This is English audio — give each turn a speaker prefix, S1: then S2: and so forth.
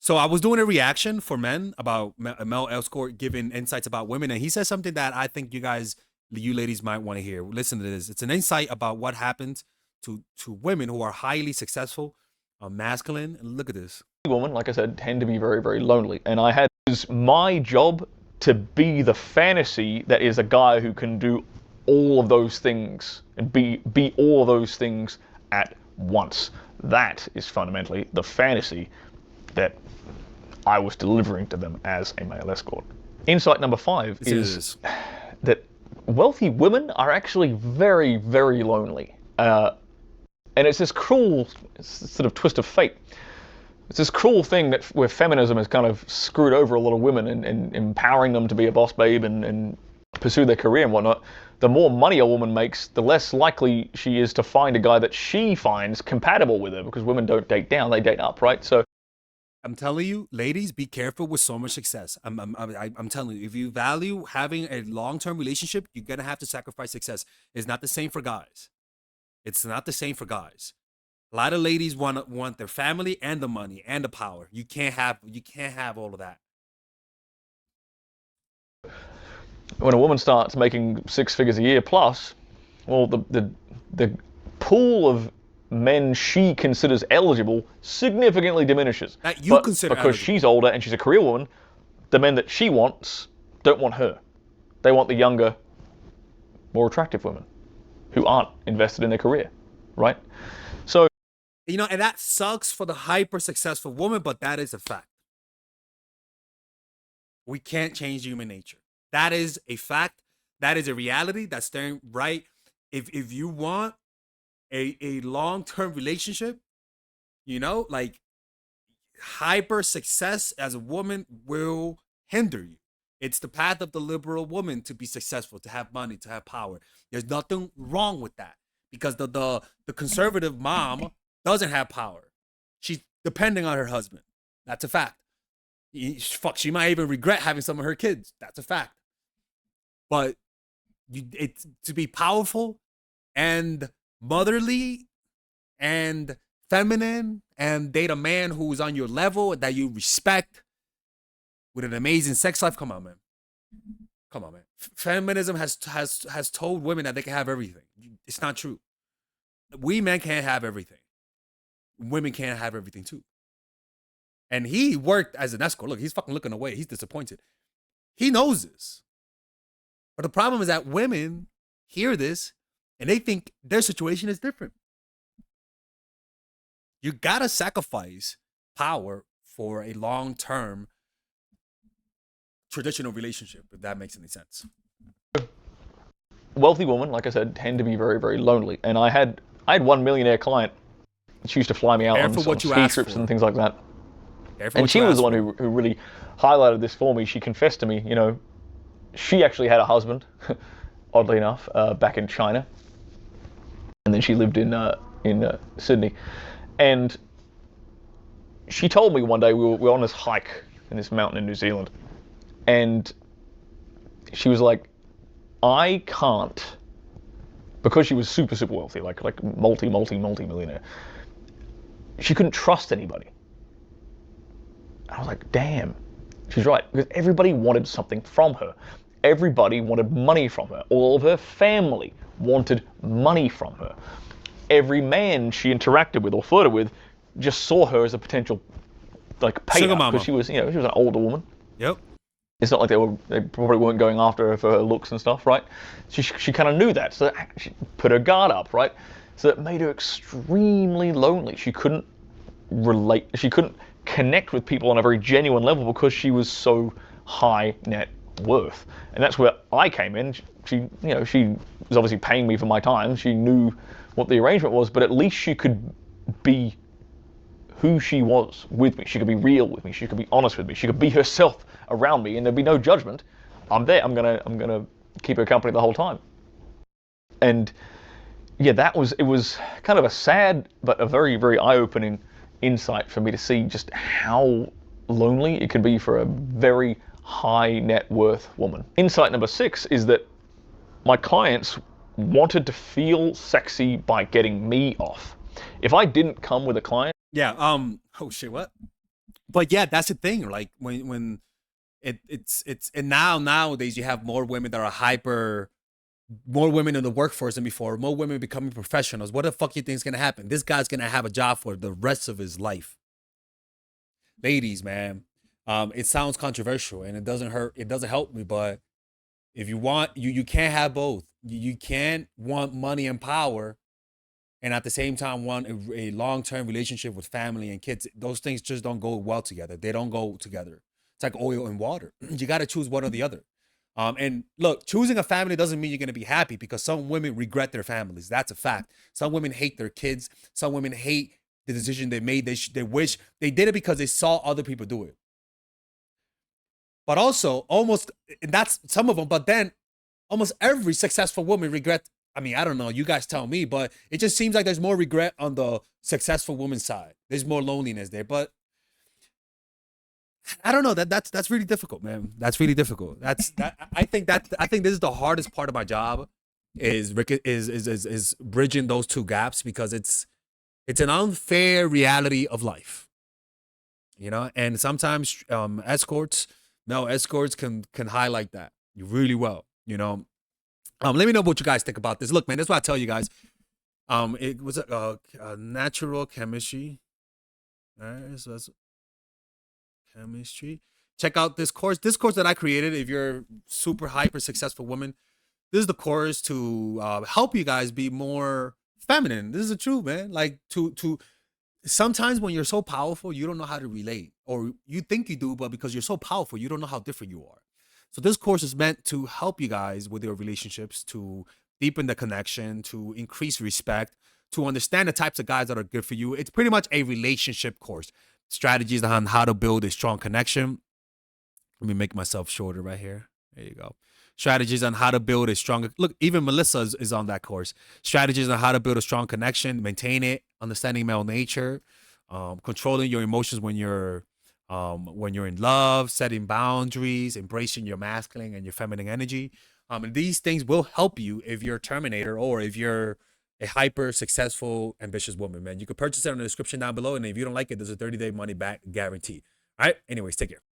S1: So I was doing a reaction for men about Mel Escort giving insights about women, and he says something that I think you ladies might want to hear. Listen to this. It's an insight about what happens to women who are highly successful, masculine. And look at this.
S2: Women, like I said, tend to be very, very lonely. And it was my job to be the fantasy that is a guy who can do all of those things and be all of those things at once. That is fundamentally the fantasy that I was delivering to them as a male escort. Insight number 5 is that wealthy women are actually very, very lonely. And it's this cruel sort of twist of fate. It's this cruel thing that where feminism has kind of screwed over a lot of women and empowering them to be a boss babe and pursue their career and whatnot. The more money a woman makes, the less likely she is to find a guy that she finds compatible with her, because women don't date down, they date up, right? So
S1: I'm telling you, ladies, be careful with so much success. I'm telling you, if you value having a long-term relationship, you're gonna have to sacrifice success. It's not the same for guys. It's not the same for guys. A lot of ladies want their family and the money and the power. You can't have all of that.
S2: when a woman starts making 6 figures a year plus, well, the pool of men she considers eligible significantly diminishes.
S1: That you consider
S2: because
S1: eligible.
S2: she's older and she's a career woman, the men that she wants don't want her. They want the younger, more attractive women who aren't invested in their career, right? So,
S1: And that sucks for the hyper successful woman, but that is a fact. We can't change human nature. That is a fact. That is a reality that's staring right. If you want a long-term relationship, like hyper success as a woman will hinder you. It's the path of the liberal woman to be successful, to have money, to have power. There's nothing wrong with that, because the conservative mom doesn't have power. She's depending on her husband. That's a fact. Fuck, she might even regret having some of her kids. That's a fact. But it's to be powerful and motherly and feminine and date a man who's on your level that you respect with an amazing sex life. Come on, man. Come on, man. Feminism has told women that they can have everything. It's not true. We men can't have everything. Women can't have everything too. And he worked as an escort. Look, he's fucking looking away. He's disappointed. He knows this. But the problem is that women hear this and they think their situation is different. You gotta sacrifice power for a long-term traditional relationship, if that makes any sense.
S2: wealthy women, like I said, tend to be very, very lonely. And I had one millionaire client. She used to fly me out on ski trips and things like that. And she was the one who really highlighted this for me. She confessed to me, she actually had a husband, oddly enough, back in China. And then she lived in Sydney. And she told me one day we were on this hike in this mountain in New Zealand. And she was like, I can't, because she was super, super wealthy, like multi-millionaire. She couldn't trust anybody. I was like, damn, she's right, because everybody wanted something from her. Everybody wanted money from her. All of her family wanted money from her. Every man she interacted with or flirted with just saw her as a potential payout, because she was an older woman.
S1: Yep.
S2: It's not like they probably weren't going after her for her looks and stuff, right? She kind of knew that, so she put her guard up, right? So it made her extremely lonely. She couldn't relate. She couldn't connect with people on a very genuine level because she was so high net worth. And that's where I came in. She was obviously paying me for my time. She knew what the arrangement was, but at least she could be who she was with me. She could be real with me. She could be honest with me. She could be herself around me, and there'd be no judgment. I'm there. I'm gonna keep her company the whole time. And yeah, it was kind of a sad but a very, very eye-opening insight for me to see just how lonely it can be for a very high net worth woman. Insight number 6 is that my clients wanted to feel sexy by getting me off. If I didn't come with a client,
S1: yeah. Oh shit. What? But yeah, that's the thing. Like when it's and nowadays you have more women that are hyper, more women in the workforce than before, more women becoming professionals. What the fuck you think is gonna happen? This guy's gonna have a job for the rest of his life. Ladies, man, it sounds controversial and it doesn't hurt. It doesn't help me, but if you want, you can't have both. You can't want money and power and at the same time want a long-term relationship with family and kids. Those things just don't go well together. They don't go together. It's like oil and water. You got to choose one or the other. And look, choosing a family doesn't mean you're going to be happy because some women regret their families. That's a fact. Some women hate their kids. Some women hate the decision they made. They wish they did it because they saw other people do it. But also, almost, and that's some of them. But then, almost every successful woman regret. I mean, I don't know. You guys tell me, but it just seems like there's more regret on the successful woman's side. There's more loneliness there. But I don't know. That's really difficult, man. That's really difficult. I think this is the hardest part of my job is bridging those two gaps because it's an unfair reality of life, you know. And sometimes escorts, no escorts can highlight that really well, you know. Let me know what you guys think about this. Look, man, that's what I tell you guys. It was a natural chemistry. All right, so that's chemistry. Check out this course. This course that I created. If you're a super hyper successful woman, this is the course to help you guys be more feminine. This is the truth, man. Like to sometimes when you're so powerful, you don't know how to relate, or you think you do, but because you're so powerful, you don't know how different you are. So this course is meant to help you guys with your relationships, to deepen the connection, to increase respect, to understand the types of guys that are good for you. It's pretty much a relationship course. Strategies on how to build a strong connection. Let me make myself shorter right here. There you go. Strategies on how to build a strong, look, even Melissa is on that course. Strategies on how to build a strong connection, maintain it, understanding male nature, controlling your emotions when you're in love, setting boundaries, embracing your masculine and your feminine energy. And these things will help you if you're a Terminator or if you're a hyper successful, ambitious woman, man. You can purchase it in the description down below. And if you don't like it, there's a 30-day money back guarantee. All right. Anyways, take care.